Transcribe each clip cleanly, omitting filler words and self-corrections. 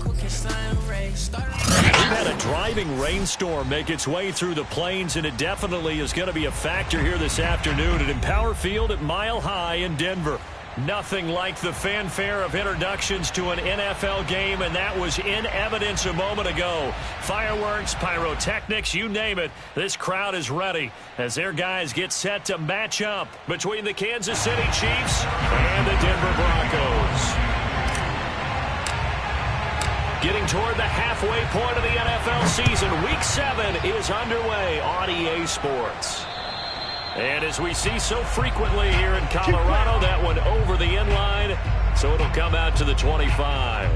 We've had a driving rainstorm make its way through the plains, and it definitely is going to be a factor here this afternoon at Empower Field at Mile High in Denver. Nothing like the fanfare of introductions to an NFL game, and that was in evidence a moment ago. Fireworks, pyrotechnics, you name it. This crowd is ready as their guys get set to match up between the Kansas City Chiefs and the Denver Broncos. Getting toward the halfway point of the NFL season, Week 7 is underway on EA Sports. And as we see so frequently here in Colorado, that one over the end line, so it'll come out to the 25.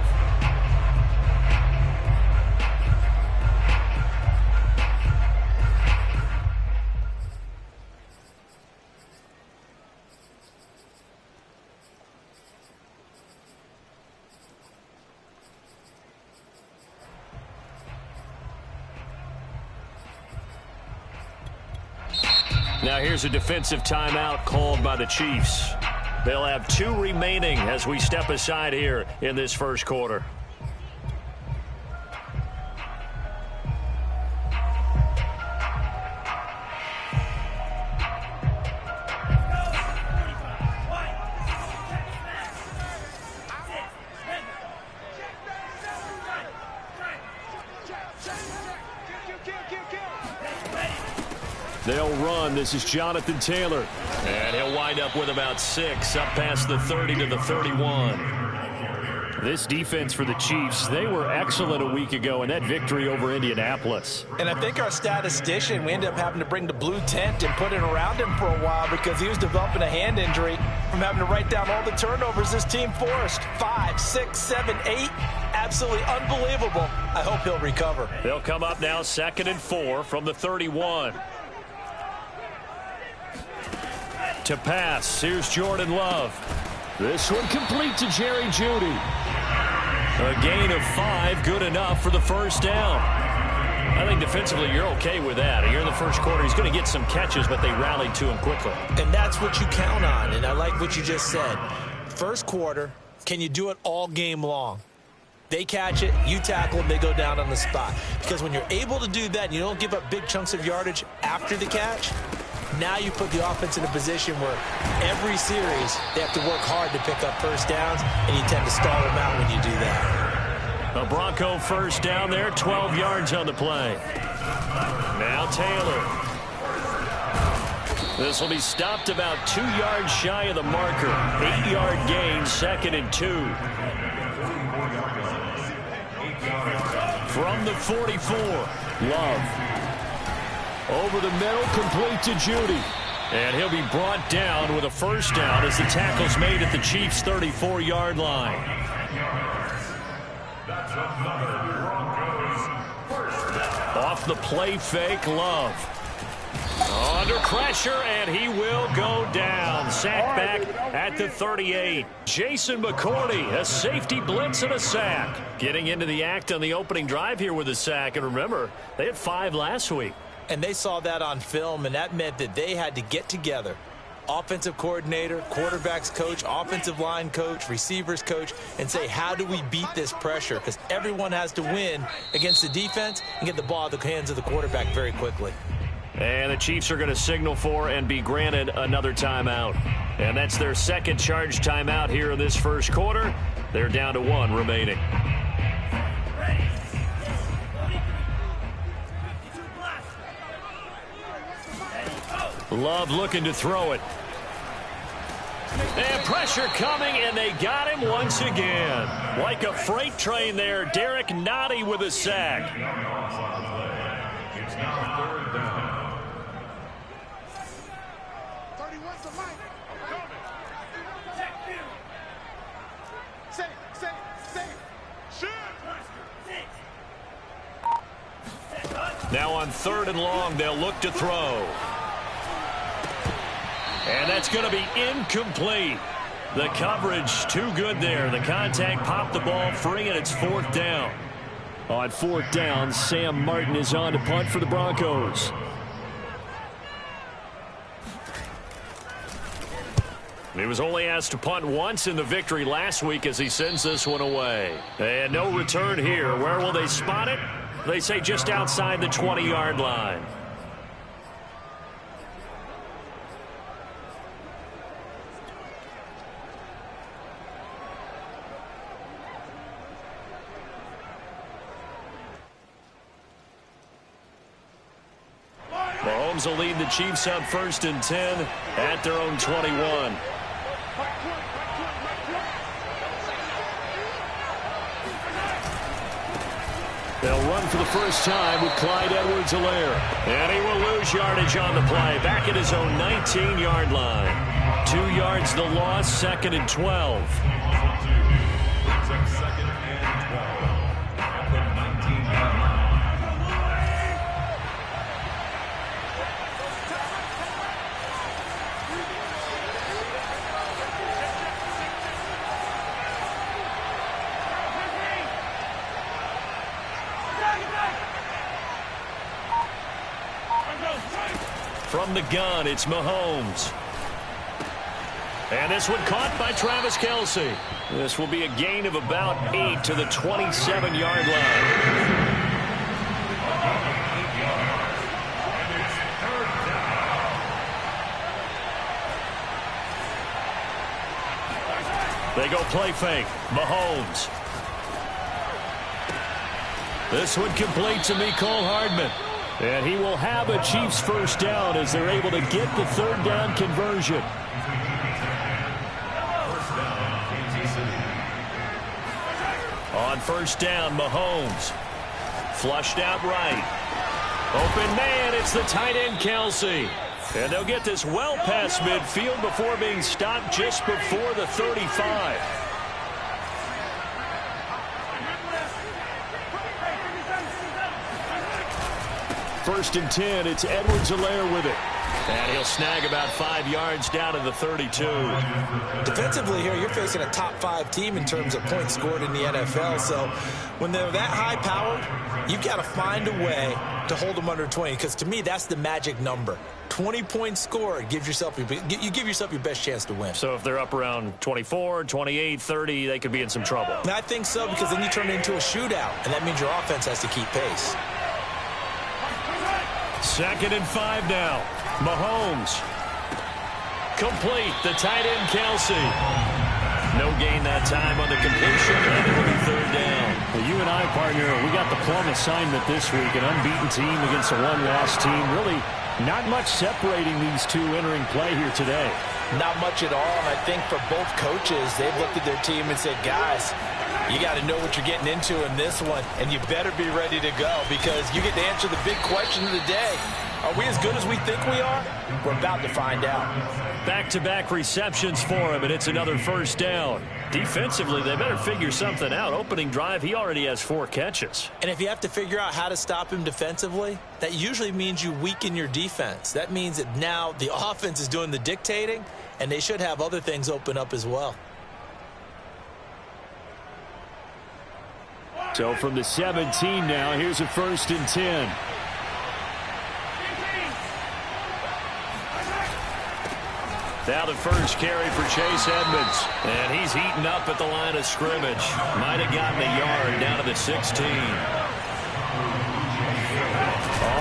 Now here's a defensive timeout called by the Chiefs. They'll have 2 remaining as we step aside here in this first quarter. They'll run. This is Jonathan Taylor. And he'll wind up with about 6, up past the 30 to the 31. This defense for the Chiefs, they were excellent a week ago in that victory over Indianapolis. And I think our statistician, we ended up having to bring the blue tent and put it around him for a while because he was developing a hand injury from having to write down all the turnovers this team forced. 5, 6, 7, 8. Absolutely unbelievable. I hope he'll recover. They'll come up now 2nd and 4 from the 31. To pass, here's Jordan Love. This one complete to Jerry Jeudy. A gain of 5, good enough for the first down. I think defensively you're okay with that. Here in the first quarter, he's going to get some catches, but they rallied to him quickly. And that's what you count on, and I like what you just said. First quarter, can you do it all game long? They catch it, you tackle them, they go down on the spot. Because when you're able to do that, and you don't give up big chunks of yardage after the catch, now you put the offense in a position where every series they have to work hard to pick up first downs, and you tend to stall them out when you do that. A Bronco first down there, 12 yards on the play. Now Taylor. This will be stopped about 2 yards shy of the marker. 8-yard gain, 2nd and 2. From the 44, Love. Over the middle, complete to Jeudy. And he'll be brought down with a first down as the tackle's made at the Chiefs' 34-yard line. Off the play fake, Love. Under pressure, and he will go down. Sack back at the 38. Jason McCourty, a safety blitz and a sack. Getting into the act on the opening drive here with a sack. And remember, they had 5 last week. And they saw that on film, and that meant that they had to get together. Offensive coordinator, quarterbacks coach, offensive line coach, receivers coach, and say, how do we beat this pressure? Because everyone has to win against the defense and get the ball out of the hands of the quarterback very quickly. And the Chiefs are going to signal for and be granted another timeout. And that's their second charge timeout here in this first quarter. They're down to 1 remaining. Love looking to throw it. And pressure coming, and they got him once again. Like a freight train there, Derek Nottie with a sack. It's now 3rd down. 31 to Mike. Now on 3rd and long, they'll look to throw. And that's going to be incomplete. The coverage too good there. The contact popped the ball free, and it's 4th down. On 4th down, Sam Martin is on to punt for the Broncos. He was only asked to punt once in the victory last week as he sends this one away. And no return here. Where will they spot it? They say just outside the 20-yard line. Mahomes will lead the Chiefs up 1st and 10 at their own 21. They'll run for the first time with Clyde Edwards-Helaire. And he will lose yardage on the play. Back at his own 19-yard line. 2 yards the loss, 2nd and 12. From the gun, it's Mahomes. And this one caught by Travis Kelce. This will be a gain of about 8 to the 27-yard line. They go play fake. Mahomes. This one complete to Mecole Hardman. And he will have a Chiefs first down as they're able to get the 3rd down conversion. On 1st down, Mahomes. Flushed out right. Open man, it's the tight end Kelce. And they'll get this well past midfield before being stopped just before the 35. 1st and 10, it's Edwards-Helaire with it. And he'll snag about 5 yards down to the 32. Defensively here, you're facing a top 5 team in terms of points scored in the NFL. So when they're that high-powered, you've got to find a way to hold them under 20. Because to me, that's the magic number. 20 points scored, you give yourself your best chance to win. So if they're up around 24, 28, 30, they could be in some trouble. And I think so, because then you turn it into a shootout, and that means your offense has to keep pace. 2nd and 5 now. Mahomes. Complete. The tight end, Kelce. No gain that time on the completion, and it will be 3rd down. Well, you and I, partner, we got the plum assignment this week. An unbeaten team against a one-loss team. Really not much separating these two entering play here today. Not much at all, and I think for both coaches, they've looked at their team and said, guys, you got to know what you're getting into in this one, and you better be ready to go because you get to answer the big question of the day. Are we as good as we think we are? We're about to find out. Back-to-back receptions for him, and it's another 1st down. Defensively, they better figure something out. Opening drive, he already has 4 catches. And if you have to figure out how to stop him defensively, that usually means you weaken your defense. That means that now the offense is doing the dictating, and they should have other things open up as well. So from the 17 now, here's a 1st and 10. Now the first carry for Chase Edmonds. And he's heating up at the line of scrimmage. Might have gotten a yard down to the 16.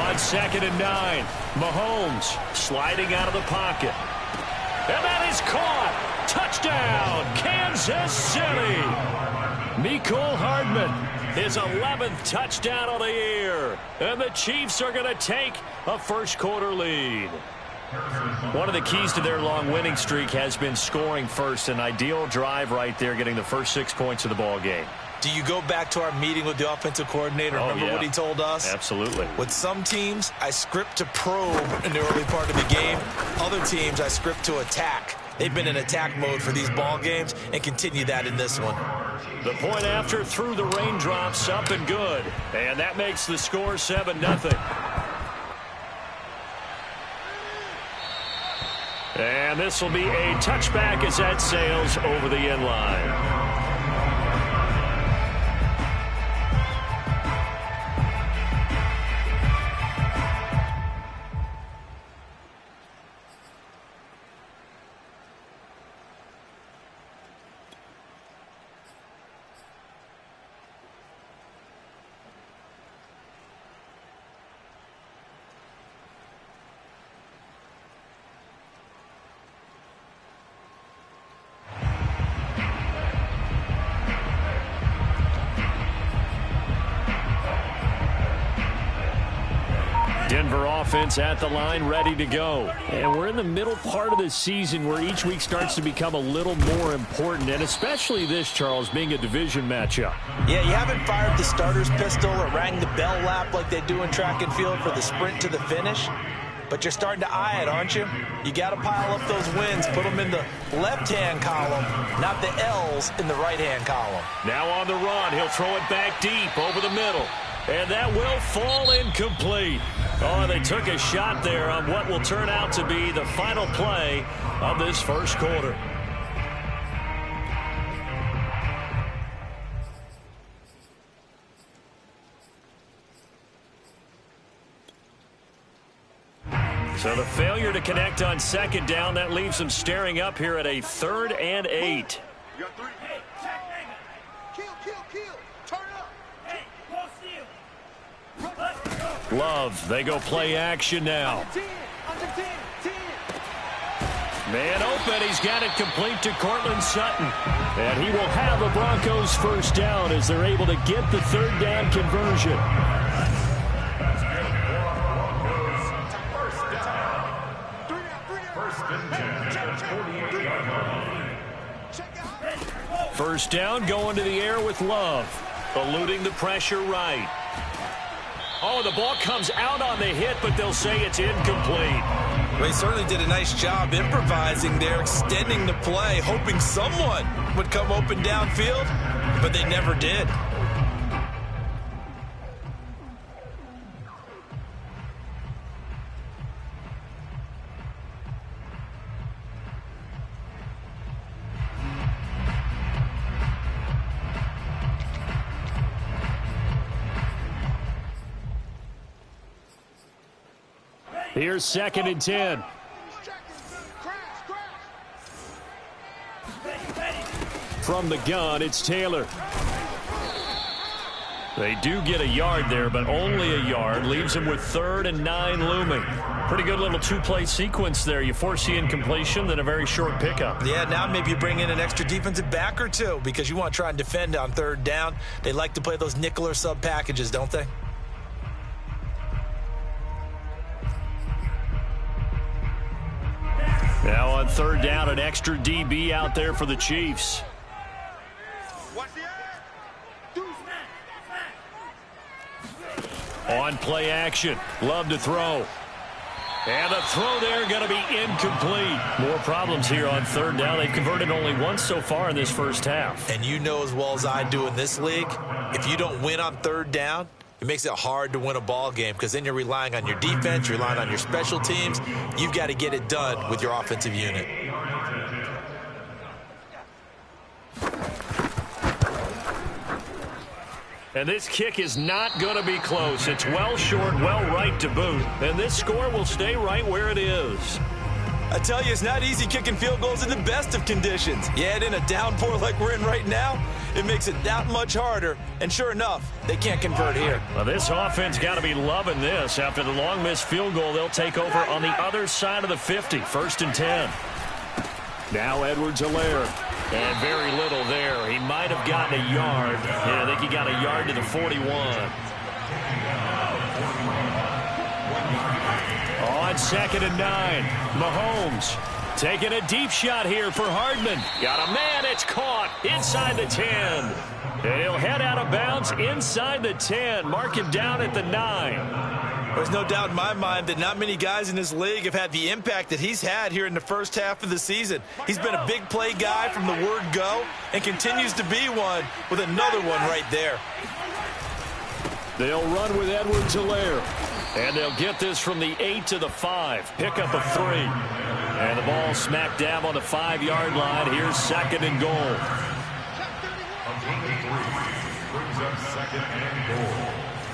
On 2nd and 9, Mahomes sliding out of the pocket. And that is caught. Touchdown, Kansas City. Mecole Hardman, his 11th touchdown of the year. And the Chiefs are going to take a first-quarter lead. One of the keys to their long winning streak has been scoring first. An ideal drive right there, getting the first 6 points of the ball game. Do you go back to our meeting with the offensive coordinator? Remember what he told us? Absolutely. With some teams, I script to probe in the early part of the game. Other teams, I script to attack. They've been in attack mode for these ball games and continue that in this one. The point after through the raindrops, up and good. And that makes the score 7-0. And this will be a touchback as that sails over the end line. Denver offense at the line, ready to go. And we're in the middle part of the season where each week starts to become a little more important, and especially this, Charles, being a division matchup. Yeah, you haven't fired the starter's pistol or rang the bell lap like they do in track and field for the sprint to the finish. But you're starting to eye it, aren't you? You got to pile up those wins, put them in the left-hand column, not the L's in the right-hand column. Now on the run, he'll throw it back deep over the middle. And that will fall incomplete. Oh, they took a shot there on what will turn out to be the final play of this first quarter. So the failure to connect on second down, that leaves them staring up here at a 3rd and 8. Love, they go play action now. Man open, he's got it complete to Cortland Sutton. And he will have the Broncos first down as they're able to get the 3rd down conversion. First down, going to the air with Love. Eluding the pressure right. Oh, the ball comes out on the hit, but they'll say it's incomplete. Well, he certainly did a nice job improvising there, extending the play, hoping someone would come open downfield, but they never did. Here's 2nd and 10. From the gun, it's Taylor. They do get a yard there, but only a yard. Leaves them with 3rd and 9 looming. Pretty good little two-play sequence there. You force the incompletion, then a very short pickup. Yeah, now maybe you bring in an extra defensive back or two because you want to try and defend on 3rd down. They like to play those nickel or sub packages, don't they? Now on 3rd down, an extra DB out there for the Chiefs. On play action, Love to throw. And the throw there going to be incomplete. More problems here on 3rd down. They've converted only once so far in this first half. And you know as well as I do in this league, if you don't win on 3rd down, it makes it hard to win a ball game because then you're relying on your defense, you're relying on your special teams. You've got to get it done with your offensive unit. And this kick is not going to be close. It's well short, well right to boot. And this score will stay right where it is. I tell you, it's not easy kicking field goals in the best of conditions. You add in a downpour like we're in right now, it makes it that much harder. And sure enough, they can't convert here. Well, this offense got to be loving this. After the long missed field goal, they'll take over on the other side of the 50. 1st and 10. Now Edwards-Helaire. And very little there. He might have gotten a yard. Yeah, I think he got a yard to the 41. On 2nd and 9, Mahomes taking a deep shot here for Hardman. Got a man, it's caught inside the 10. And he'll head out of bounds inside the 10. Mark him down at the 9. There's no doubt in my mind that not many guys in this league have had the impact that he's had here in the first half of the season. He's been a big play guy from the word go and continues to be one with another one right there. They'll run with Edwards-Helaire. And they'll get this from the 8 to the 5. Pickup of 3. And the ball smack dab on the 5-yard line. Here's 2nd and goal. Brings up 2nd and goal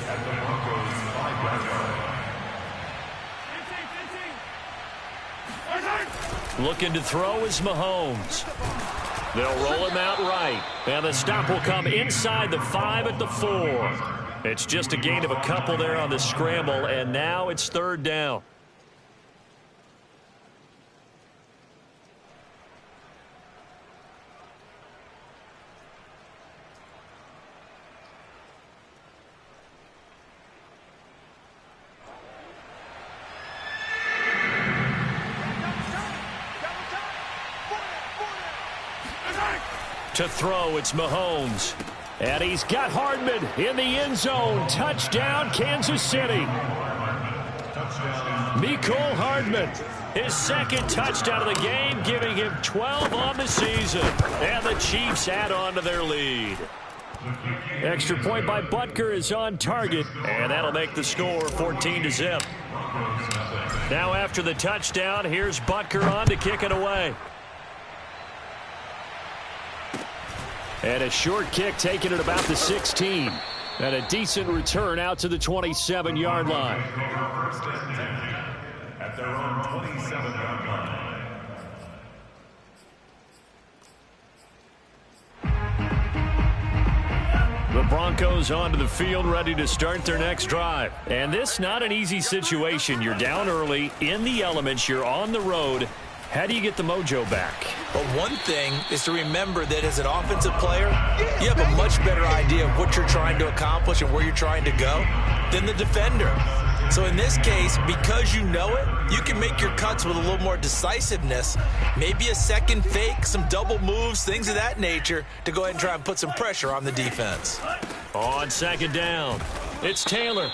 at the Broncos 5-yard line. Looking to throw is Mahomes. They'll roll him out right. And the stop will come inside the 5 at the 4. It's just a gain of a couple there on the scramble, and now it's 3rd down. To throw, it's Mahomes. And he's got Hardman in the end zone. Touchdown, Kansas City. Mecole Hardman, his second touchdown of the game, giving him 12 on the season. And the Chiefs add on to their lead. Extra point by Butker is on target, and that'll make the score 14-0. Now after the touchdown, here's Butker on to kick it away. And a short kick taken at about the 16. And a decent return out to the 27-yard line. First and 10 at their own 27-yard line. The Broncos onto the field, ready to start their next drive. And this not an easy situation. You're down early, in the elements, you're on the road. How do you get the mojo back? Well, one thing is to remember that as an offensive player, you have a much better idea of what you're trying to accomplish and where you're trying to go than the defender. So in this case, because you know it, you can make your cuts with a little more decisiveness. Maybe a second fake, some double moves, things of that nature to go ahead and try and put some pressure on the defense. On second down, it's Taylor.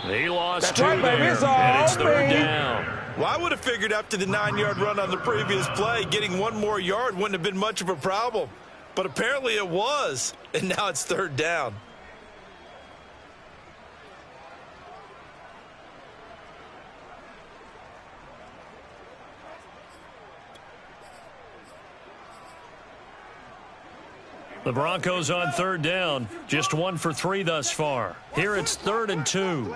He lost That's two right, baby. there, It's all and it's third me. down. Well, I would have figured after the 9-yard run on the previous play, getting one more yard wouldn't have been much of a problem. But apparently it was, and now it's third down. The Broncos on third down, just 1 for 3 thus far. Here it's 3rd and 2.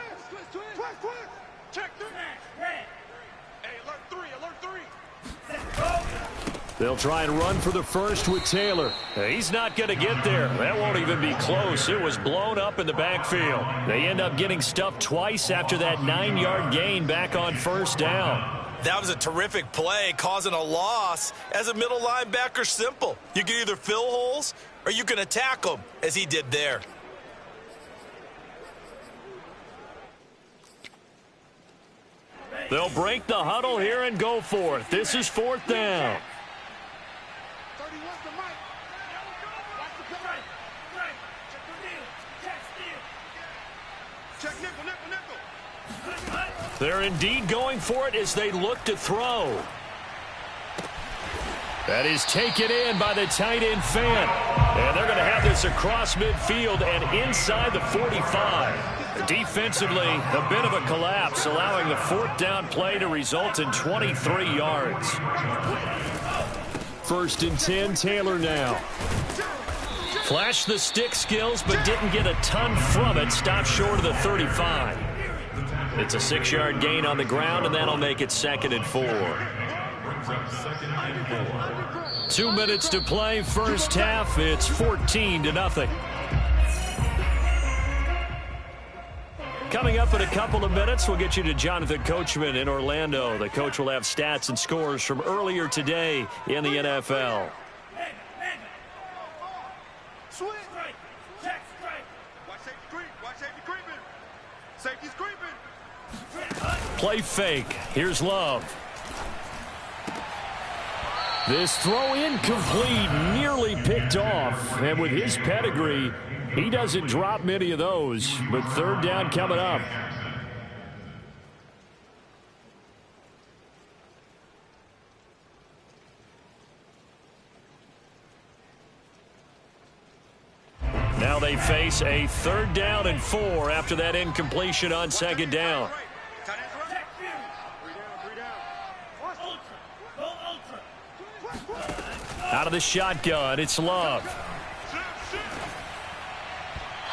They'll try and run for the first with Taylor. He's not going to get there. That won't even be close. It was blown up in the backfield. They end up getting stuffed twice after that 9-yard gain back on first down. That was a terrific play, causing a loss. As a middle linebacker, simple. You can either fill holes or you can attack them, as he did there. They'll break the huddle here and go for it. This is 4th down. They're indeed going for it as they look to throw. That is taken in by the tight end Fant. And they're going to have this across midfield and inside the 45. Defensively, a bit of a collapse, allowing the 4th down play to result in 23 yards. 1st and 10, Taylor now. Flashed the stick skills, but didn't get a ton from it. Stopped short of the 35. It's a 6-yard gain on the ground, and that'll make it 2nd and 4. 2 minutes to play, first half. It's 14-0. Coming up in a couple of minutes, we'll get you to Jonathan Coachman in Orlando. The coach will have stats and scores from earlier today in the NFL. Play fake. Here's Love. This throw incomplete, nearly picked off. And with his pedigree, he doesn't drop many of those. But 3rd down coming up. Now they face a 3rd down and 4 after that incompletion on 2nd down. Out of the shotgun, it's Love.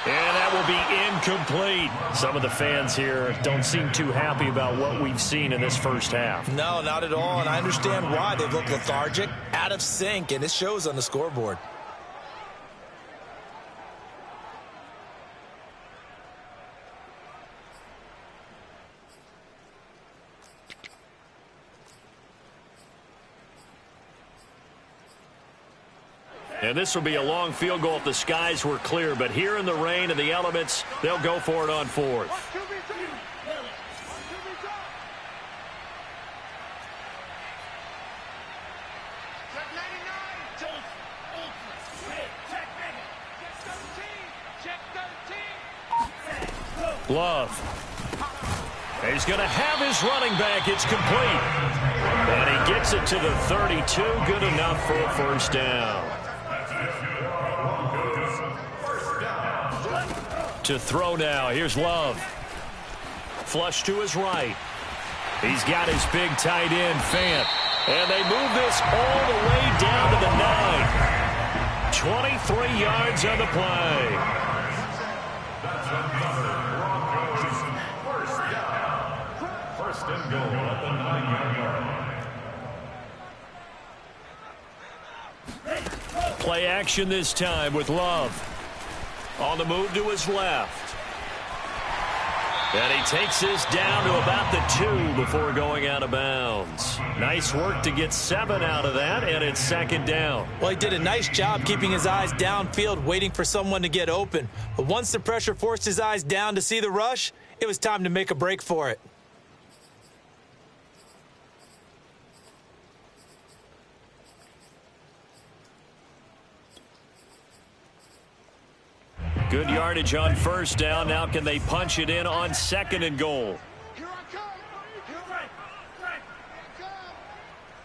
And that will be incomplete. Some of the fans here don't seem too happy about what we've seen in this first half. No, not at all, and I understand why. They've looked lethargic, out of sync, and it shows on the scoreboard. And this will be a long field goal if the skies were clear. But here in the rain and the elements, they'll go for it on 4th. Love. He's going to have his running back. It's complete. And he gets it to the 32. Good enough for a first down. To throw now. Here's Love. Flush to his right. He's got his big tight end, Fant. And they move this all the way down to the 9. 23 yards on the play. That's another Broncos first down. First and goal at the 9-yard line. Play action this time with Love. On the move to his left. And he takes this down to about the 2 before going out of bounds. Nice work to get 7 out of that, and it's second down. Well, he did a nice job keeping his eyes downfield, waiting for someone to get open. But once the pressure forced his eyes down to see the rush, it was time to make a break for it. Good yardage on first down. Now can they punch it in on second and goal? Here I come. Here I come.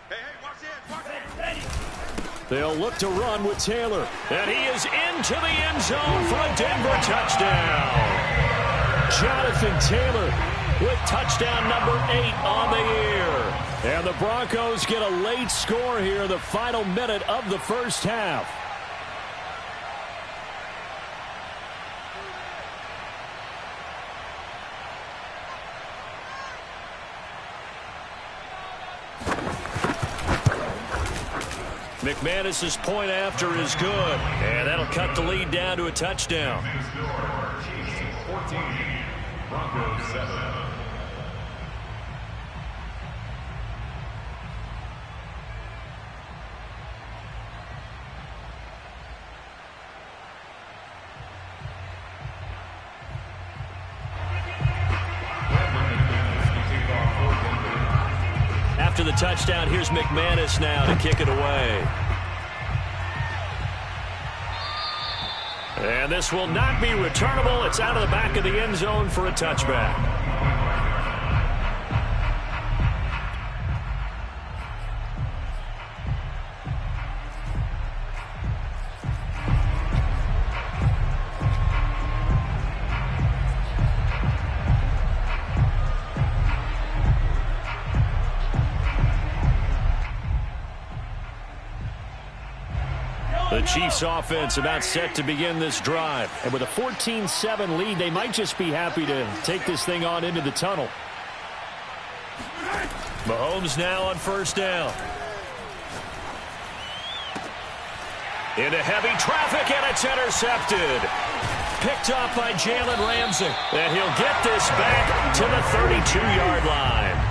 Hey, watch this. They'll look to run with Taylor. And he is into the end zone for a Denver touchdown. Jonathan Taylor with touchdown number 8 on the year. And the Broncos get a late score here in the final minute of the first half. McManus's point after is good, and that'll cut the lead down to a touchdown. 14, Broncos 7. After the touchdown, here's McManus now to kick it away. And this will not be returnable. It's out of the back of the end zone for a touchback. The Chiefs offense about set to begin this drive. And with a 14-7 lead, they might just be happy to take this thing on into the tunnel. Mahomes now on first down. Into heavy traffic, and it's intercepted. Picked off by Jalen Ramsey. And he'll get this back to the 32-yard line.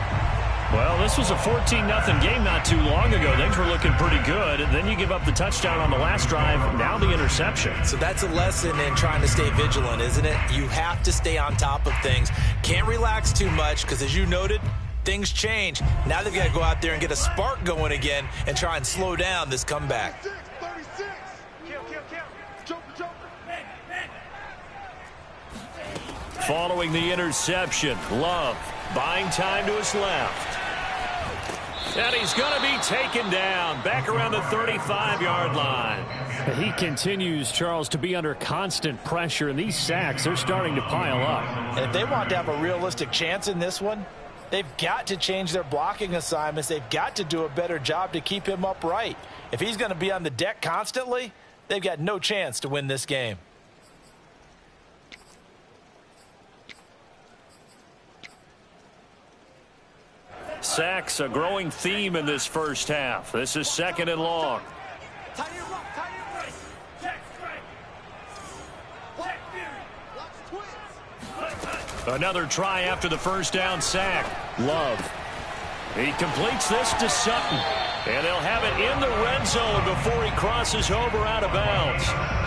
Well, this was a 14-0 game not too long ago. Things were looking pretty good. And then you give up the touchdown on the last drive. Now the interception. So that's a lesson in trying to stay vigilant, isn't it? You have to stay on top of things. Can't relax too much because, as you noted, things change. Now they've got to go out there and get a spark going again and try and slow down this comeback. 36. Kill. Jump. Following the interception, Love buying time to his left. And he's going to be taken down back around the 35-yard line. He continues, Charles, to be under constant pressure, and these sacks, they're starting to pile up. And if they want to have a realistic chance in this one, they've got to change their blocking assignments. They've got to do a better job to keep him upright. If he's going to be on the deck constantly, they've got no chance to win this game. Sacks, a growing theme in this first half. This is second and long. Another try after the first down sack. Love. He completes this to Sutton. And they'll have it in the red zone before he crosses over out of bounds.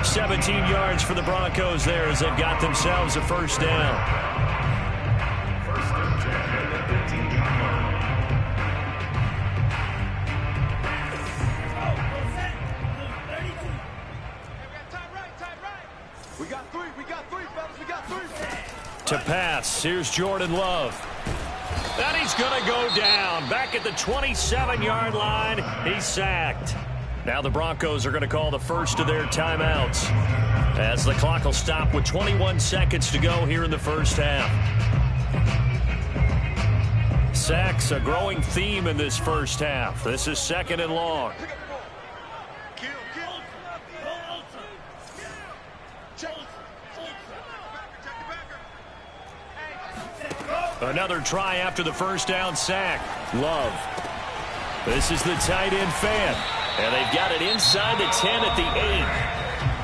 17 yards for the Broncos there as they've got themselves a first down. First and 10 at the 15-yard line. We got three, fellas. We got three. To pass. Here's Jordan Love. And he's going to go down. Back at the 27-yard line. He's sacked. Now the Broncos are going to call the first of their timeouts, as the clock will stop with 21 seconds to go here in the first half. Sacks, a growing theme in this first half. This is 2nd and long. Another try after the first down sack. Love. This is the tight end fan. And they've got it inside the 10 at the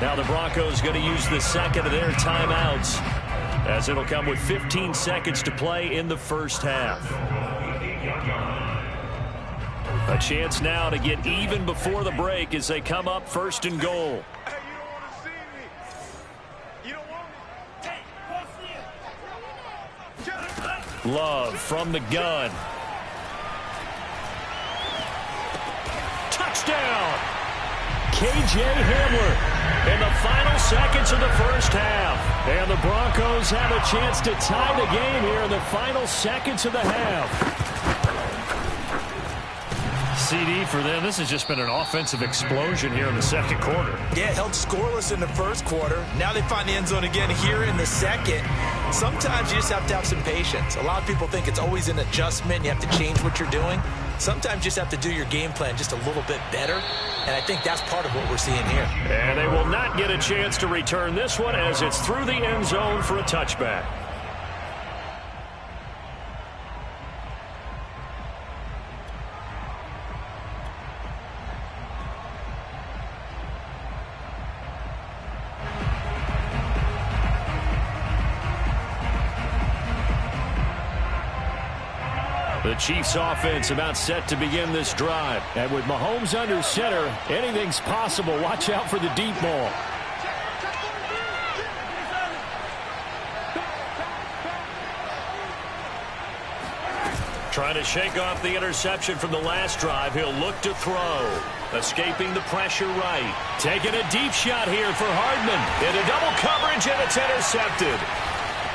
8. Now the Broncos going to use the second of their timeouts, as it'll come with 15 seconds to play in the first half. A chance now to get even before the break as they come up 1st and goal. Love from the gun. Touchdown! KJ Hamler in the final seconds of the first half. And the Broncos have a chance to tie the game here in the final seconds of the half. CD for them. This has just been an offensive explosion here in the second quarter. Yeah, held scoreless in the first quarter. Now they find the end zone again here in the second. Sometimes you just have to have some patience. A lot of people think it's always an adjustment. You have to change what you're doing. Sometimes you just have to do your game plan just a little bit better. And I think that's part of what we're seeing here. And they will not get a chance to return this one, as it's through the end zone for a touchback. The Chiefs offense about set to begin this drive. And with Mahomes under center, anything's possible. Watch out for the deep ball. Trying to shake off the interception from the last drive. He'll look to throw. Escaping the pressure right. Taking a deep shot here for Hardman. Into double coverage, and it's intercepted.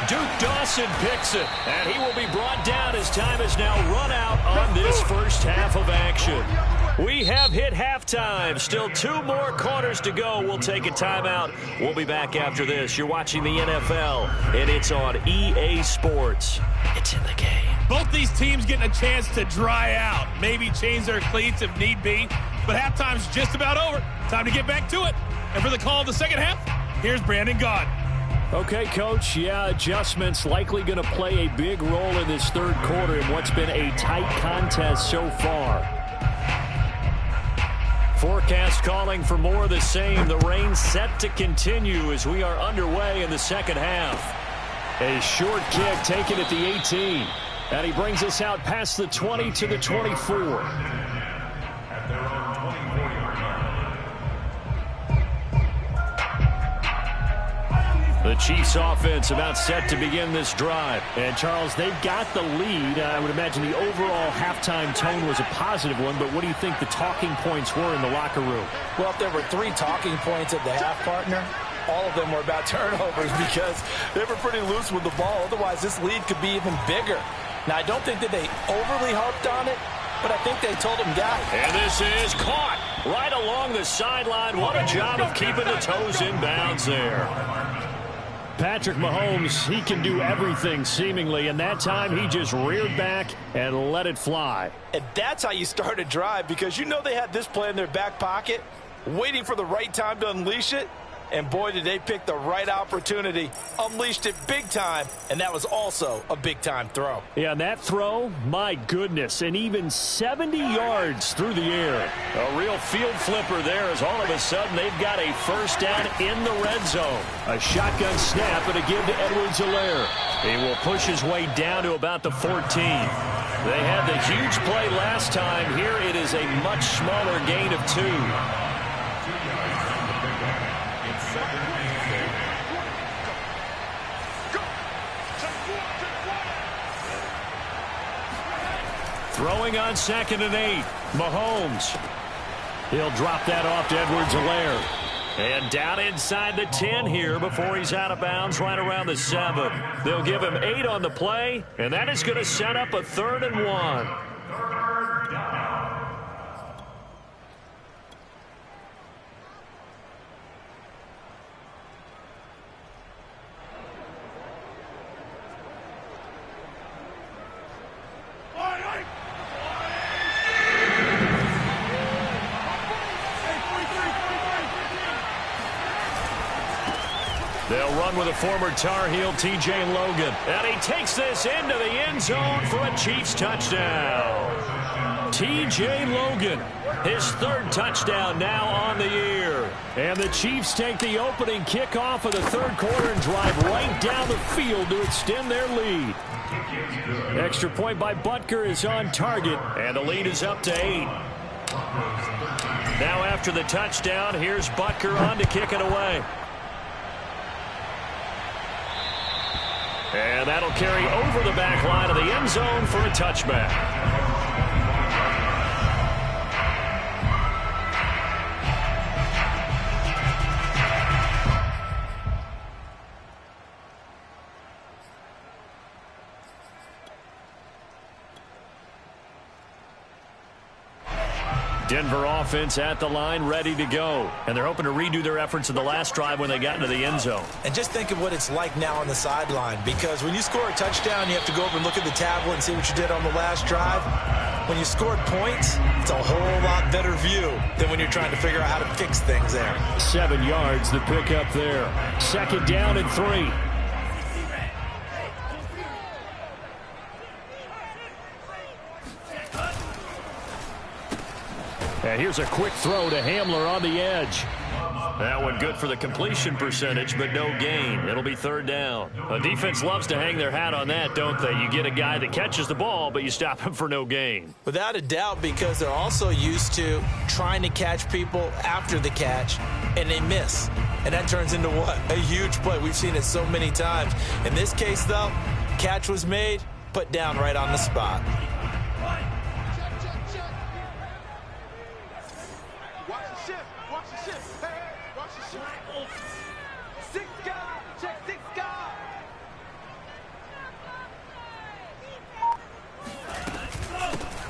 Duke Dawson picks it, and he will be brought down as time is now run out on this first half of action. We have hit halftime. Still 2 more quarters to go. We'll take a timeout. We'll be back after this. You're watching the NFL, and it's on EA Sports. It's in the game. Both these teams getting a chance to dry out, maybe change their cleats if need be, but halftime's just about over. Time to get back to it. And for the call of the second half, here's Brandon Gaud. Okay, Coach, yeah, adjustments likely going to play a big role in this third quarter in what's been a tight contest so far. Forecast calling for more of the same. The rain set to continue as we are underway in the second half. A short kick taken at the 18. And he brings us out past the 20 to the 24. At their own 24-yard line. The Chiefs offense about set to begin this drive. And, Charles, they've got the lead. I would imagine the overall halftime tone was a positive one, but what do you think the talking points were in the locker room? Well, if there were 3 talking points at the half, partner, all of them were about turnovers because they were pretty loose with the ball. Otherwise, this lead could be even bigger. Now, I don't think that they overly harped on it, but I think they told them, guys. And this is caught right along the sideline. What a job of keeping the toes in bounds there. Patrick Mahomes, he can do everything seemingly, and that time he just reared back and let it fly. And that's how you start a drive, because you know they had this play in their back pocket, waiting for the right time to unleash it. And boy, did they pick the right opportunity, unleashed it big time, and that was also a big-time throw. Yeah, and that throw, my goodness, and even 70 yards through the air. A real field flipper there, as all of a sudden they've got a first down in the red zone. A shotgun snap and a give to Edwards-Helaire. He will push his way down to about the 14. They had the huge play last time. Here it is a much smaller gain of 2. Throwing on 2nd and 8. Mahomes. He'll drop that off to Edwards-Helaire. And down inside the 10 here before he's out of bounds right around the 7. They'll give him 8 on the play, and that is going to set up a 3rd and 1. They'll run with a former Tar Heel, T.J. Logan. And he takes this into the end zone for a Chiefs touchdown. T.J. Logan, his 3rd touchdown now on the year. And the Chiefs take the opening kickoff of the 3rd quarter and drive right down the field to extend their lead. Extra point by Butker is on target, and the lead is up to 8. Now after the touchdown, here's Butker on to kick it away. And that'll carry over the back line of the end zone for a touchback. Denver offense at the line, ready to go. And they're hoping to redo their efforts in the last drive when they got into the end zone. And just think of what it's like now on the sideline, because when you score a touchdown, you have to go over and look at the tablet and see what you did on the last drive. When you scored points, it's a whole lot better view than when you're trying to figure out how to fix things there. 7 yards, the pickup there. 2nd down and 3. And here's a quick throw to Hamler on the edge. That one good for the completion percentage, but no gain. It'll be 3rd down. A defense loves to hang their hat on that, don't they? You get a guy that catches the ball, but you stop him for no gain. Without a doubt, because they're also used to trying to catch people after the catch, and they miss. And that turns into what? A huge play. We've seen it so many times. In this case, though, catch was made, put down right on the spot.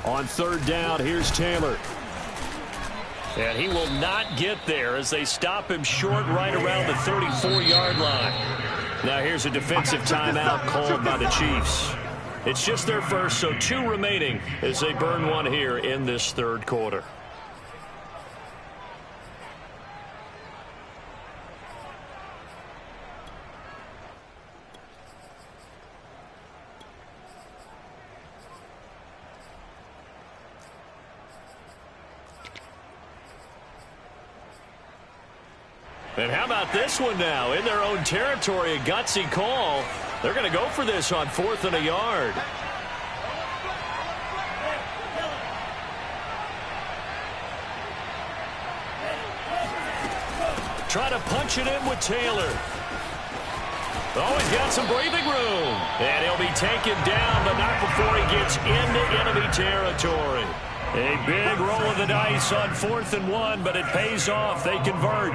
On 3rd down, here's Taylor. And he will not get there as they stop him short right around the 34-yard line. Now here's a defensive timeout called by the Chiefs. It's just their first, so 2 remaining as they burn one here in this 3rd quarter. And how about this one now? In their own territory, a gutsy call. They're going to go for this on 4th and a yard. Try to punch it in with Taylor. Oh, he's got some breathing room. And he'll be taken down, but not before he gets into enemy territory. A big roll of the dice on 4th and 1, but it pays off. They convert.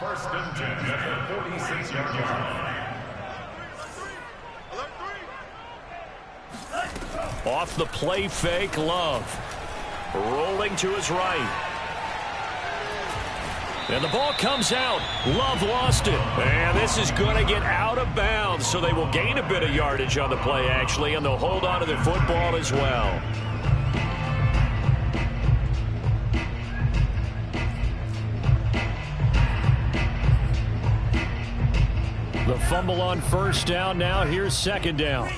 1st and 10 at the 46-yard line. Off the play fake, Love. Rolling to his right. And the ball comes out. Love lost it. And this is going to get out of bounds, so they will gain a bit of yardage on the play, actually, and they'll hold on to their football as well. The fumble on 1st down. Now here's 2nd down.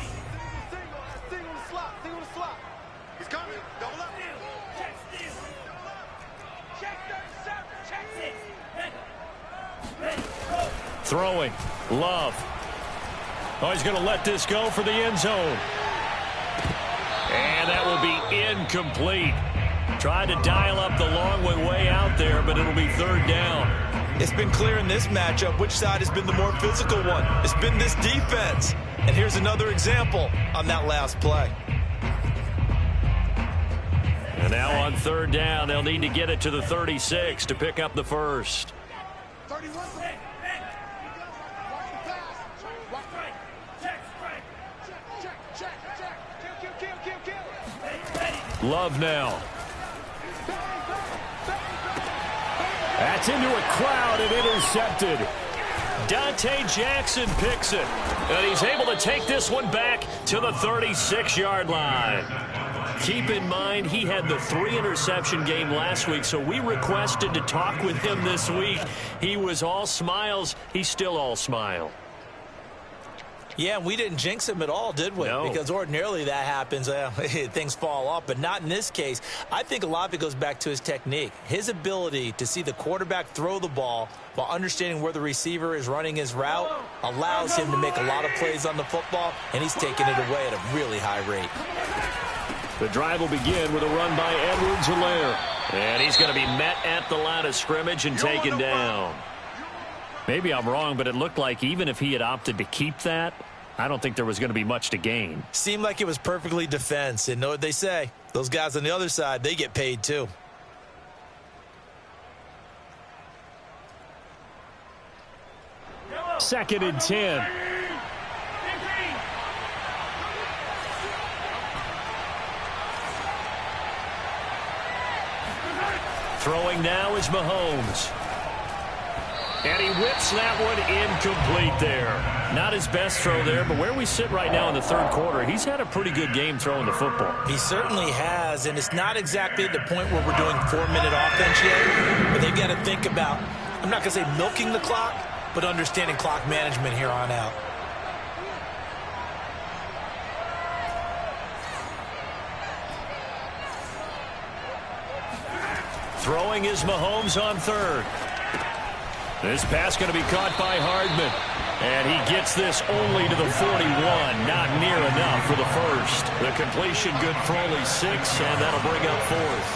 Throwing. Love. Oh, he's going to let this go for the end zone. And that will be incomplete. Tried to dial up the long way out there, but it'll be 3rd down. It's been clear in this matchup which side has been the more physical one. It's been this defense. And here's another example on that last play. And Now on third down, they'll need to get it to the 36 to pick up the first. 31. Love now. That's into a crowd and intercepted. Dante Jackson picks it. And he's able to take this one back to the 36-yard line. Keep in mind, he had the 3-interception game last week, so we requested to talk with him this week. He was all smiles. He's still all smile. Yeah, we didn't jinx him at all, did we? No. Because ordinarily that happens. Things fall off, but not in this case. I think a lot of it goes back to his technique. His ability to see the quarterback throw the ball while understanding where the receiver is running his route allows him to make a lot of plays on the football, and he's taking it away at a really high rate. The drive will begin with a run by Edwards-Helaire. And he's going to be met at the line of scrimmage and taken down. Maybe I'm wrong, but it looked like even if he had opted to keep that, I don't think there was going to be much to gain. Seemed like it was perfectly defense. And know what they say? Those guys on the other side, they get paid too. Second and 10. Throwing now is Mahomes. And he whips that one incomplete there. Not his best throw there, but where we sit right now in the third quarter, he's had a pretty good game throwing the football. He certainly has, and it's not exactly at the point where we're doing 4-minute offense yet, but they've got to think about, I'm not going to say milking the clock, but understanding clock management here on out. Throwing is Mahomes on third. This pass going to be caught by Hardman. And he gets this only to the 41. Not near enough for the first. The completion good for only 6, and that'll bring up fourth.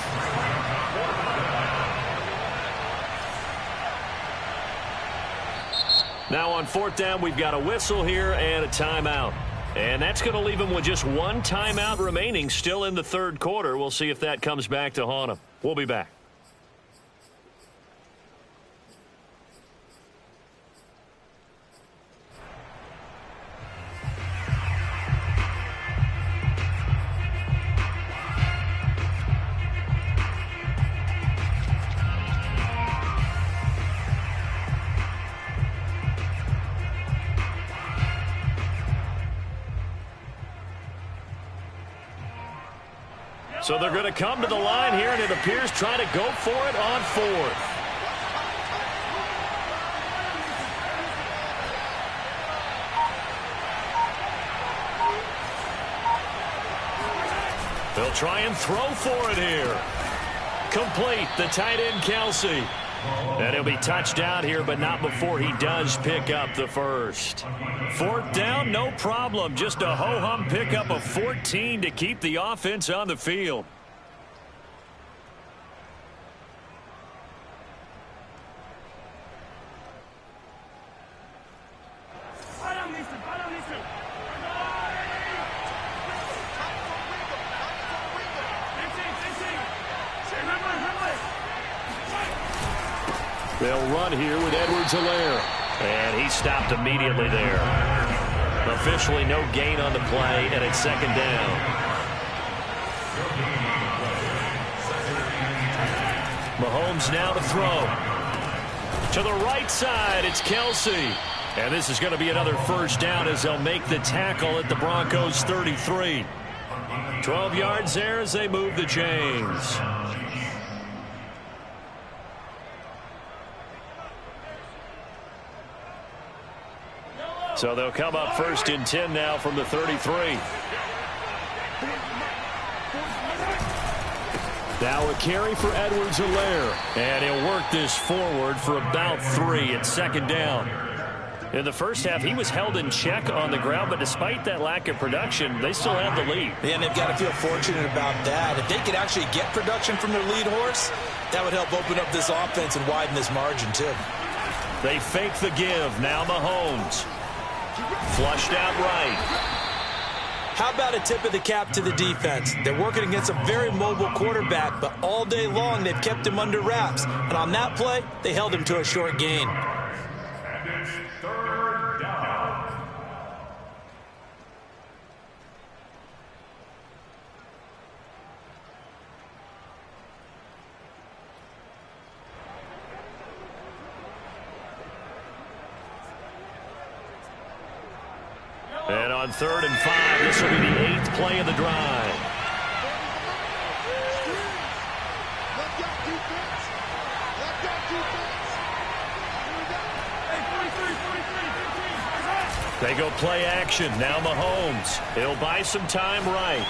Now on fourth down, we've got a whistle here and a timeout. And that's going to leave him with just one timeout remaining still in the third quarter. We'll see if that comes back to haunt him. We'll be back. So they're going to come to the line here, and it appears trying to go for it on fourth. They'll try and throw for it here. Complete, the tight end Kelsey. And he'll be touched out here, but not before he does pick up the first. Fourth down, no problem. Just a ho-hum pickup of 14 to keep the offense on the field. They'll run here with Edwards-Helaire. And he stopped immediately there. Officially no gain on the play, and it's second down. Mahomes now to throw. To the right side, it's Kelsey. And this is going to be another first down as they'll make the tackle at the Broncos' 33. 12 yards there as they move the chains. So they'll come up first and 10 now from the 33. Now a carry for Edwards-Helaire. And he'll work this forward for about 3 at second down. In the first half, he was held in check on the ground, but despite that lack of production, they still have the lead. And they've got to feel fortunate about that. If they could actually get production from their lead horse, that would help open up this offense and widen this margin, too. They fake the give. Now Mahomes. Flushed out right. How about a tip of the cap to the defense? They're working against a very mobile quarterback, but all day long they've kept him under wraps. And on that play, they held him to a short gain. And it's third down. And on 3rd and 5, this will be the 8th play of the drive. They go play action. Now Mahomes. He'll buy some time right.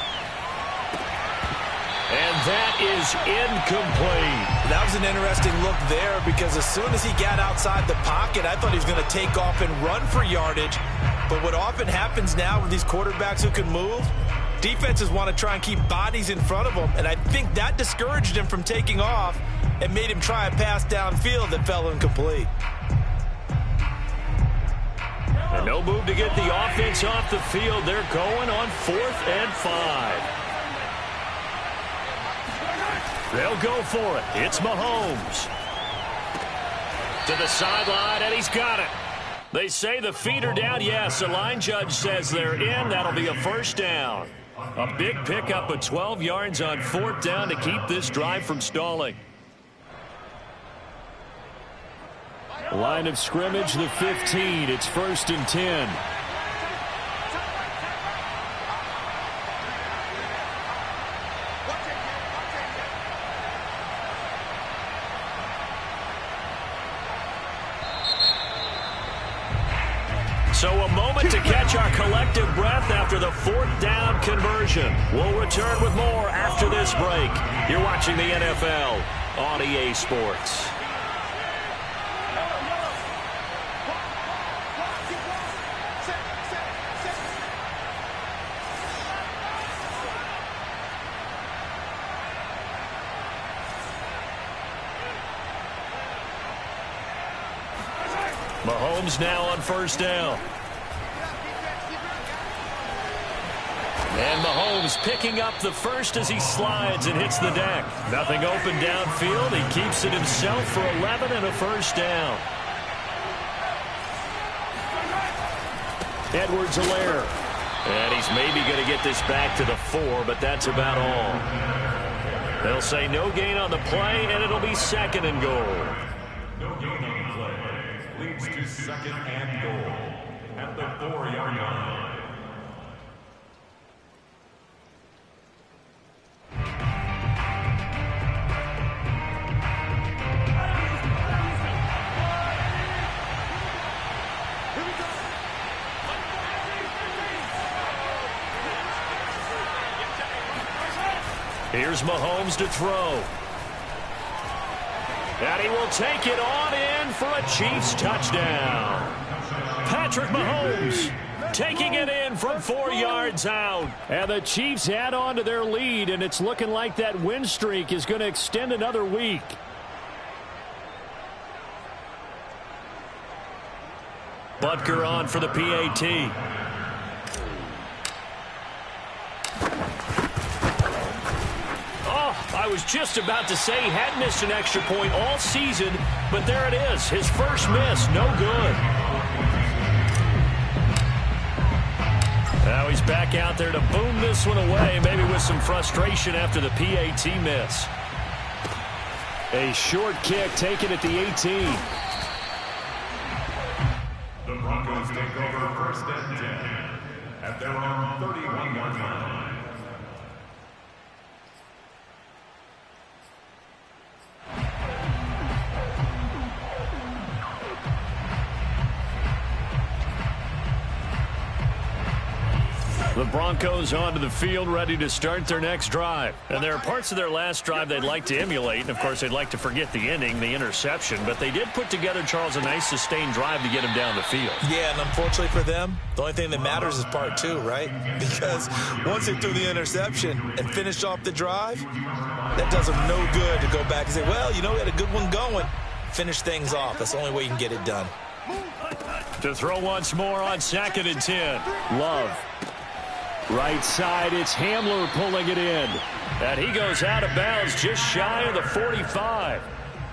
And that is incomplete. That was an interesting look there because as soon as he got outside the pocket, I thought he was going to take off and run for yardage. But what often happens now with these quarterbacks who can move, defenses want to try and keep bodies in front of them, and I think that discouraged him from taking off and made him try a pass downfield that fell incomplete. And no move to get the offense off the field. They're going on 4th and 5. They'll go for it. It's Mahomes. To the sideline, and he's got it. They say the feet are down. Yes, the line judge says they're in. That'll be a first down. A big pickup of 12 yards on 4th down to keep this drive from stalling. Line of scrimmage, the 15. It's 1st and 10. So a moment to catch our collective breath after the 4th down conversion. We'll return with more after this break. You're watching the NFL on EA Sports. Mahomes now on 1st down. And Mahomes picking up the first as he slides and hits the deck. Nothing open downfield. He keeps it himself for 11 and a 1st down. Edwards-Helaire. And he's maybe going to get this back to the 4, but that's about all. They'll say no gain on the play, and it'll be 2nd and goal. No gain on the play. Leads to 2nd and goal at the 4-yard line. Here's Mahomes to throw. And he will take it on in for a Chiefs touchdown. Patrick Mahomes taking it in from 4 yards out. And the Chiefs add on to their lead, and it's looking like that win streak is going to extend another week. Butker on for the PAT. I was just about to say he had missed an extra point all season, but there it is. His first miss, no good. Now he's back out there to boom this one away, maybe with some frustration after the PAT miss. A short kick taken at the 18. The Broncos take over 1st and 10 at their own 31-yard line. The Broncos onto the field, ready to start their next drive. And there are parts of their last drive they'd like to emulate. And, of course, they'd like to forget the ending, the interception. But they did put together, Charles, a nice sustained drive to get him down the field. Yeah, and unfortunately for them, the only thing that matters is part 2, right? Because once they threw the interception and finished off the drive, that does them no good to go back and say, well, you know, we had a good one going. Finish things off. That's the only way you can get it done. To throw once more on 2nd and 10. Love. Right side, it's Hamler pulling it in. And he goes out of bounds just shy of the 45.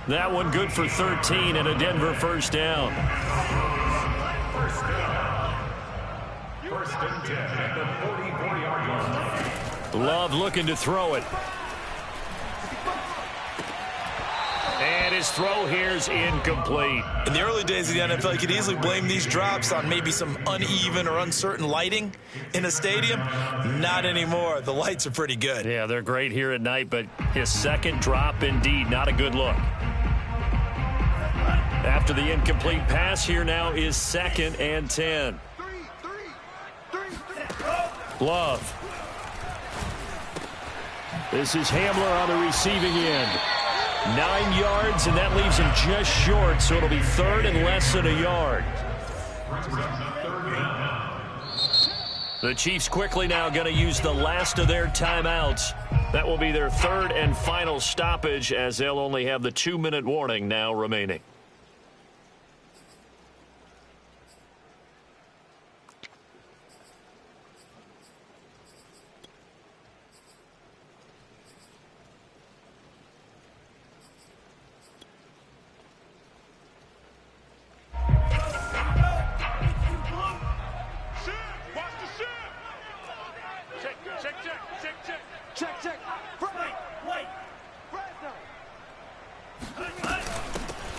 That one good for 13 and a Denver first down. First and 10 at the 44-yard line. Love looking to throw it. And his throw here's incomplete. In the early days of the NFL, you could easily blame these drops on maybe some uneven or uncertain lighting in a stadium. Not anymore. The lights are pretty good. Yeah, they're great here at night, but his second drop, indeed, not a good look. After the incomplete pass, here now is 2nd and 10. Love. This is Hamler on the receiving end. 9 yards, and that leaves him just short, so it'll be 3rd and less than a yard. The Chiefs quickly now going to use the last of their timeouts. That will be their 3rd and final stoppage, as they'll only have the 2-minute warning now remaining.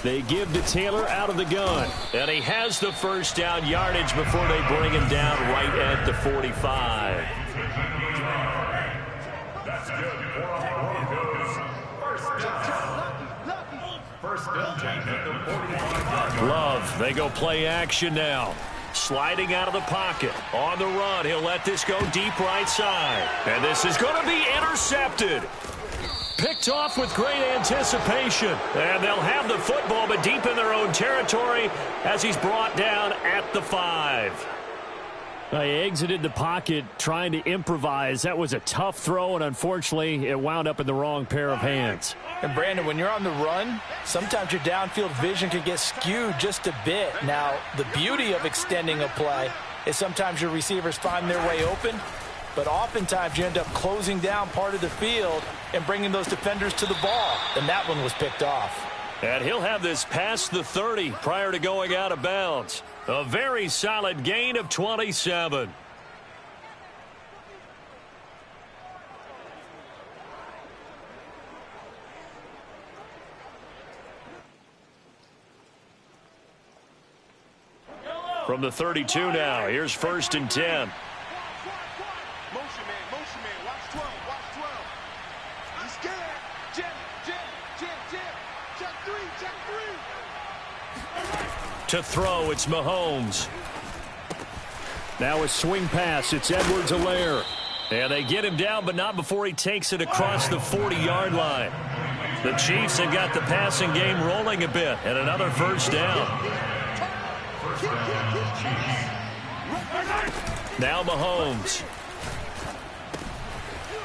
They give to Taylor out of the gun. And he has the first down yardage before they bring him down right at the 45. That's good for Broncos. First and 10 at the 45-yard line. Love, they go play action now. Sliding out of the pocket. On the run, he'll let this go deep right side. And this is going to be intercepted. Picked off with great anticipation. And they'll have the football, but deep in their own territory as he's brought down at the 5. He exited the pocket trying to improvise. That was a tough throw, and unfortunately, it wound up in the wrong pair of hands. And, Brandon, when you're on the run, sometimes your downfield vision can get skewed just a bit. Now, the beauty of extending a play is sometimes your receivers find their way open, but oftentimes you end up closing down part of the field and bringing those defenders to the ball. And that one was picked off. And he'll have this past the 30 prior to going out of bounds. A very solid gain of 27. From the 32 now, here's 1st and 10. Motion man, watch 12, watch 12. He's scared. Jim. Check three. To throw, it's Mahomes. Now a swing pass. It's Edwards-Helaire. And they get him down, but not before he takes it across the 40-yard line. The Chiefs have got the passing game rolling a bit, and another first down. Now Mahomes.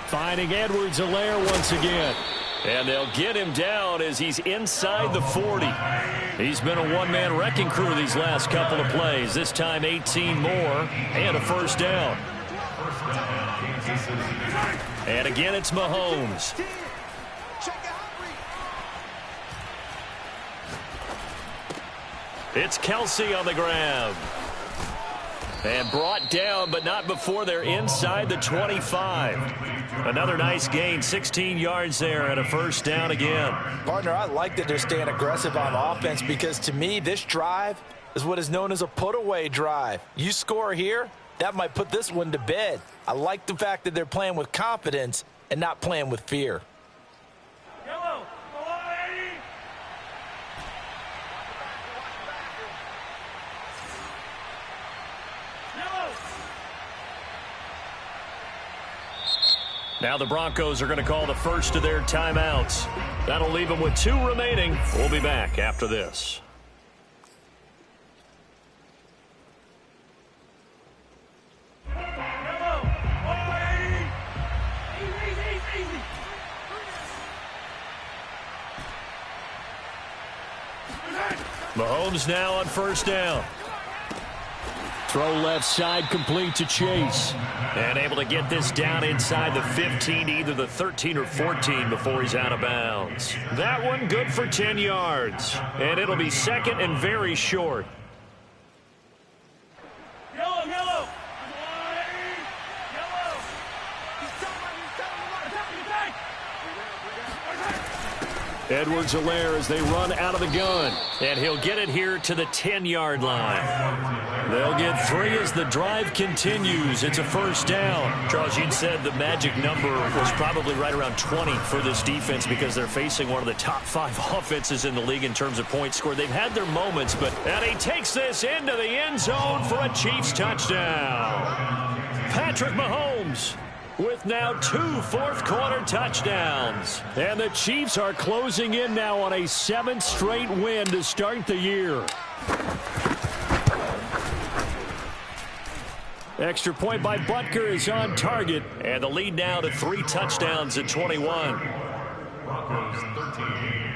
Finding Edwards-Helaire once again. And they'll get him down as he's inside the 40. He's been a one-man wrecking crew these last couple of plays. This time 18 more and a first down. And again, it's Mahomes. It's Kelsey on the grab. And brought down, but not before they're inside the 25. Another nice gain, 16 yards there and a first down again. Partner, I like that they're staying aggressive on offense because to me, this drive is what is known as a put-away drive. You score here, that might put this one to bed. I like the fact that they're playing with confidence and not playing with fear. Now the Broncos are going to call the first of their timeouts. That'll leave them with 2 remaining. We'll be back after this. Mahomes now on first down. Throw left side complete to Chase. And able to get this down inside the 15, either the 13 or 14 before he's out of bounds. That one good for 10 yards. And it'll be second and very short. Yellow. Edwards-Helaire as they run out of the gun. And he'll get it here to the 10-yard line. They'll get 3 as the drive continues. It's a first down. Charles, you'd said the magic number was probably right around 20 for this defense because they're facing one of the top 5 offenses in the league in terms of points scored. They've had their moments, and he takes this into the end zone for a Chiefs touchdown. Patrick Mahomes with now 2 fourth-quarter touchdowns. And the Chiefs are closing in now on a 7th straight win to start the year. Extra point by Butker is on target. And the lead now to 3 touchdowns at 21. Broncos 13.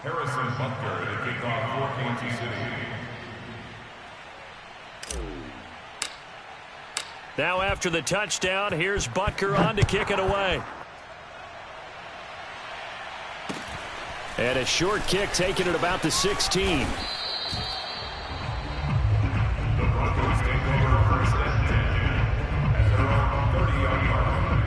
Harrison Butker to kick off for Kansas City. Now after the touchdown, here's Butker on to kick it away. And a short kick taken at about the 16. The Broncos take over first and 10 at their own 30-yard line.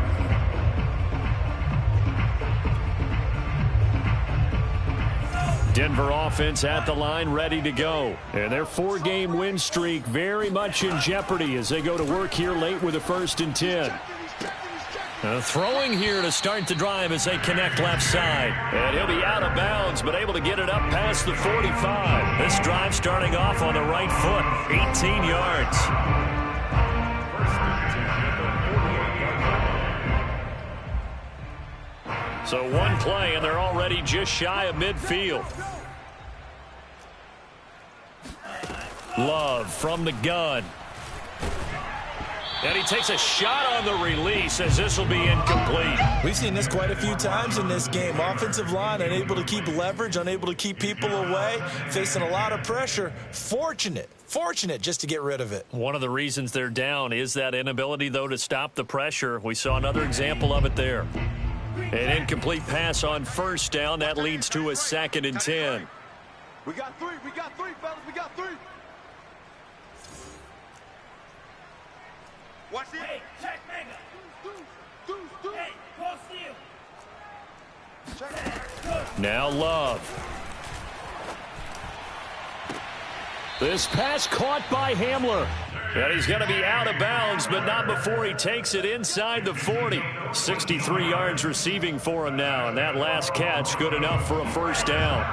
Denver offense at the line, ready to go. And their 4-game win streak very much in jeopardy as they go to work here late with a 1st and 10. Throwing here to start the drive as they connect left side. And he'll be out of bounds, but able to get it up past the 45. This drive starting off on the right foot, 18 yards. So one play, and they're already just shy of midfield. Love from the gun. And he takes a shot on the release as this will be incomplete. We've seen this quite a few times in this game. Offensive line unable to keep leverage, unable to keep people away, facing a lot of pressure. Fortunate just to get rid of it. One of the reasons they're down is that inability, though, to stop the pressure. We saw another example of it there. An incomplete pass on first down. That leads to a 2nd and 10. We got 3, fellas, we got 3. Watch it. Hey, check mega. Hey, close steal. Now Love. This pass caught by Hamler. And he's going to be out of bounds, but not before he takes it inside the 40. 63 yards receiving for him now, and that last catch good enough for a first down.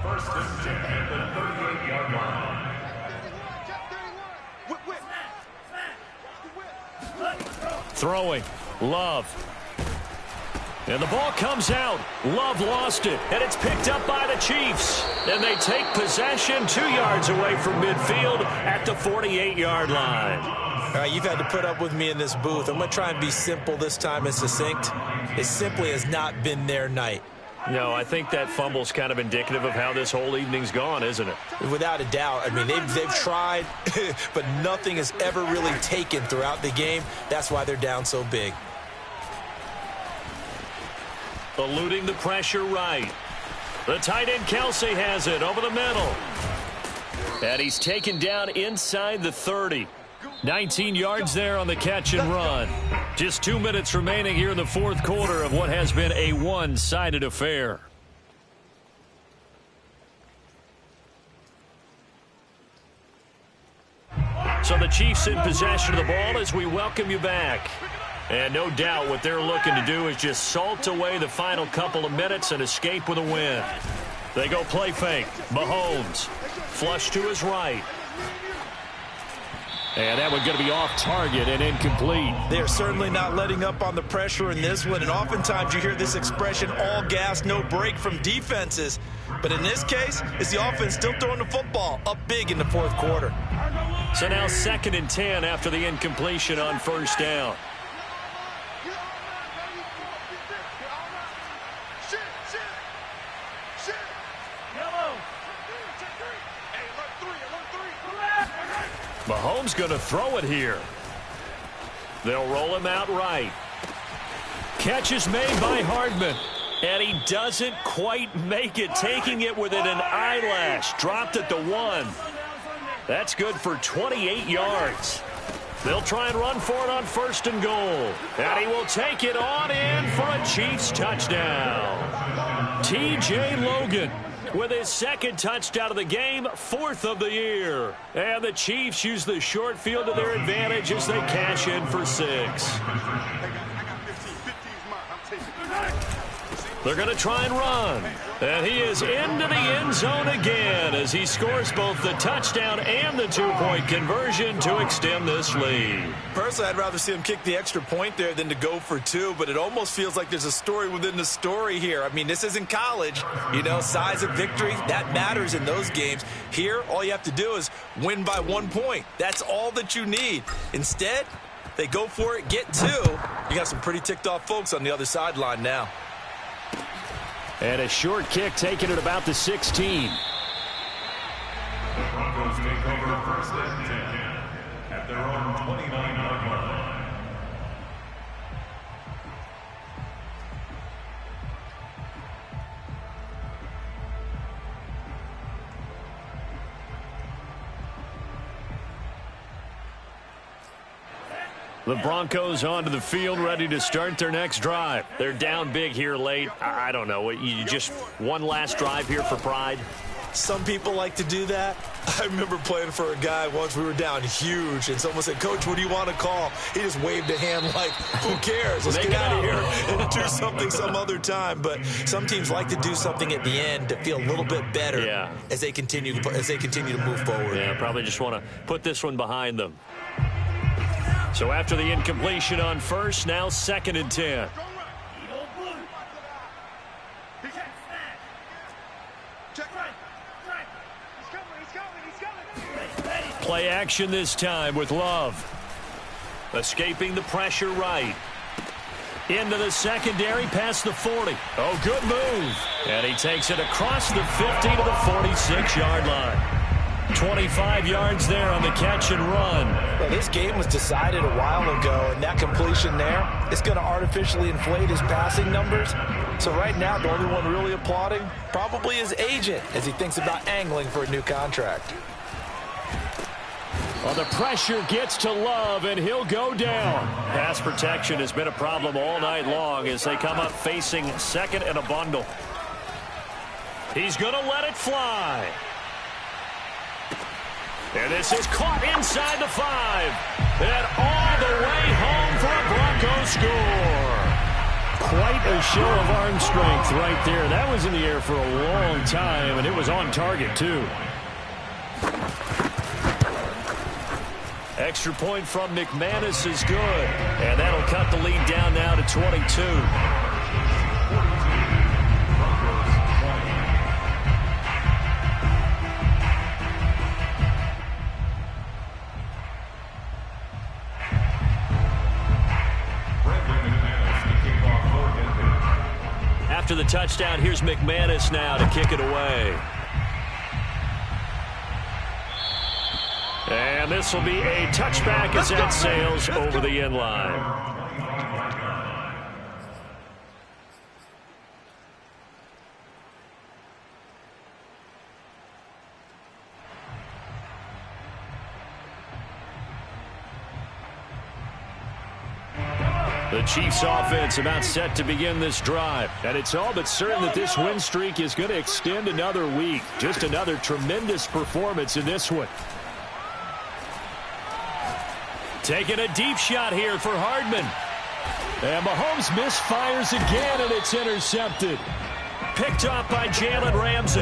First and 10 at the 38-yard line. Throwing. Love. And the ball comes out. Love lost it. And it's picked up by the Chiefs. And they take possession 2 yards away from midfield at the 48-yard line. All right, you've had to put up with me in this booth. I'm going to try and be simple this time and succinct. It simply has not been their night. No, I think that fumble's kind of indicative of how this whole evening's gone, isn't it? Without a doubt. I mean, they've tried, but nothing has ever really taken throughout the game. That's why they're down so big. Eluding the pressure right. The tight end Kelsey has it over the middle. And he's taken down inside the 30. 19 yards there on the catch and run. Just 2 minutes remaining here in the 4th quarter of what has been a one-sided affair. So the Chiefs in possession of the ball as we welcome you back. And no doubt what they're looking to do is just salt away the final couple of minutes and escape with a win. They go play fake. Mahomes. Flush to his right. And that one's going to be off target and incomplete. They're certainly not letting up on the pressure in this one. And oftentimes you hear this expression, all gas, no break from defenses. But in this case, it's the offense still throwing the football up big in the 4th quarter. So now 2nd and 10 after the incompletion on first down. Mahomes going to throw it here. They'll roll him out right. Catch is made by Hardman. And he doesn't quite make it, taking it within an eyelash. Dropped at the 1. That's good for 28 yards. They'll try and run for it on 1st and goal. And he will take it on in for a Chiefs touchdown. T.J. Logan with his 2nd touchdown of the game, 4th of the year. And the Chiefs use the short field to their advantage as they cash in for 6. They're going to try and run. And he is into the end zone again as he scores both the touchdown and the 2-point conversion to extend this lead. Personally, I'd rather see him kick the extra point there than to go for 2, but it almost feels like there's a story within the story here. I mean, this isn't college. You know, size of victory, that matters in those games. Here, all you have to do is win by 1 point. That's all that you need. Instead, they go for it, get 2. You got some pretty ticked off folks on the other sideline now. And a short kick taken at about the 16. The Broncos take over 1st and 10 at their own 29-yard line. The Broncos onto the field, ready to start their next drive. They're down big here late. I don't know. You just one last drive here for pride? Some people like to do that. I remember playing for a guy once. We were down huge, and someone said, "Coach, what do you want to call?" He just waved a hand like, "Who cares? Let's get out of here and do something some other time." But some teams like to do something at the end to feel a little bit better as they continue to move forward. Yeah, probably just want to put this one behind them. So after the incompletion on 1st, now 2nd and 10. Play action this time with Love. Escaping the pressure right. Into the secondary, past the 40. Oh, good move. And he takes it across the 50 to the 46-yard line. 25 yards there on the catch and run. Well, this game was decided a while ago, and that completion there is going to artificially inflate his passing numbers. So right now, the only one really applauding probably his agent as he thinks about angling for a new contract. Well, the pressure gets to Love, and he'll go down. Pass protection has been a problem all night long as they come up facing 2nd and a bundle. He's going to let it fly. And this is caught inside the 5. And all the way home for a Broncos score. Quite a show of arm strength right there. That was in the air for a long time, and it was on target, too. Extra point from McManus is good. And that'll cut the lead down now to 22. After the touchdown, here's McManus now to kick it away. And this will be a touchback as that sails over the end line. The Chiefs offense about set to begin this drive. And it's all but certain that this win streak is going to extend another week. Just another tremendous performance in this one. Taking a deep shot here for Hardman. And Mahomes misfires again, and it's intercepted. Picked off by Jalen Ramsey.